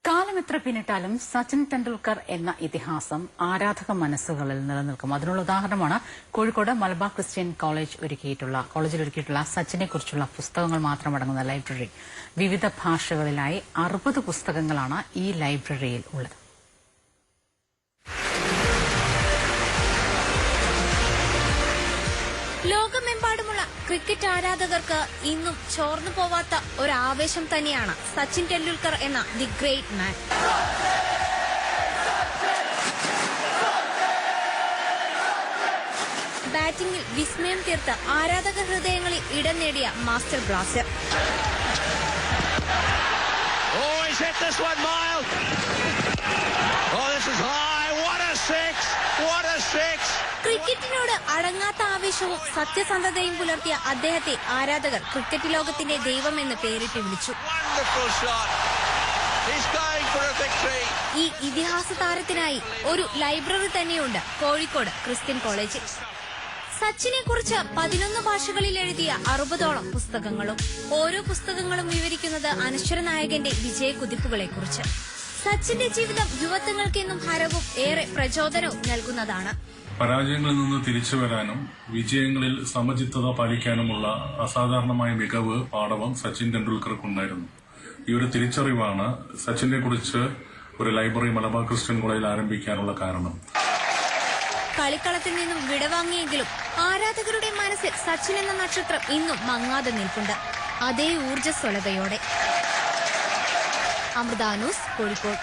കാലമെത്ര പിന്നിട്ടാലും സച്ചിൻ ടെണ്ടുൽക്കർ എന്ന ഇതിഹാസം ആരാധക മനസ്സുകളിൽ നിലനിൽക്കും. അതിനുള്ള ഉദാഹരണമാണ് കോഴിക്കോട് മലബാർ ക്രിസ്ത്യൻ കോളേജിൽ ഒരുക്കിയിട്ടുള്ള സച്ചിനെ കുറിച്ചുള്ള പുസ്തകങ്ങൾ മാത്രമടങ്ങുന്ന ലൈബ്രറി. വിവിധ ഭാഷകളിലായി 60 പുസ്തകങ്ങളാണ് ഈ ലൈബ്രറിയിൽ ഉള്ളത്. ലോകമെമ്പാടുമുള്ള ക്രിക്കറ്റ് ആരാധകർക്ക് ഇന്നും ചോർന്നു പോവാത്ത ഒരു ആവേശം തന്നെയാണ് സച്ചിൻ ടെണ്ടുൽക്കർ എന്ന ദി ഗ്രേറ്റ് മാൻ. ബാറ്റിംഗിൽ വിസ്മയം തീർത്ത് ആരാധക ഹൃദയങ്ങളിൽ ഇടം നേടിയ മാസ്റ്റർ ബ്ലാസ്റ്റർ. ക്രിക്കറ്റിനോട് അടങ്ങാത്ത ആവേശവും സത്യസന്ധതയും പുലർത്തിയ അദ്ദേഹത്തെ ആരാധകർ ക്രിക്കറ്റ് ലോകത്തിന്റെ ദൈവമെന്ന് പേരിട്ട് വിളിച്ചു. ഈ ഇതിഹാസ താരത്തിനായി ഒരു ലൈബ്രറി തന്നെയുണ്ട് കോഴിക്കോട് ക്രിസ്ത്യൻ കോളേജിൽ. സച്ചിനെ കുറിച്ച് 11 ഭാഷകളിൽ എഴുതിയ 60ഓളം പുസ്തകങ്ങളും. ഓരോ പുസ്തകങ്ങളും വിവരിക്കുന്നത് അനശ്വര നായകന്റെ വിജയക്കുതിപ്പുകളെക്കുറിച്ച്. സച്ചിന്റെ ജീവിതം യുവത്വങ്ങൾക്കെന്നും ഹരവും ഏറെ പ്രചോദനവും നൽകുന്നതാണ്. പരാജയങ്ങളിൽ നിന്ന് തിരിച്ചു വരാനും വിജയങ്ങളിൽ സമചിത്തത പാലിക്കാനുമുള്ള അസാധാരണമായ മികവ് പാടവം സച്ചിൻ ടെണ്ടുൽക്കർക്കുണ്ടായിരുന്നു. ഈ ഒരു തിരിച്ചറിവാണ് സച്ചിനെ കുറിച്ച് ഒരു ലൈബ്രറി മലബാർ ക്രിസ്ത്യൻ കോളേജിൽ ആരംഭിക്കാനുള്ള കാരണം. കളിക്കളത്തിൽ നിന്നും വിടവാങ്ങിയെങ്കിലും ആരാധകരുടെ മനസ്സിൽ സച്ചിൻ എന്ന നക്ഷത്രം ഇന്നും മങ്ങാതെ നിൽപ്പുണ്ട്, അതേ ഊർജ്ജസ്വലതയോടെ. അമൃത ന്യൂസ്, കോഴിക്കോട്.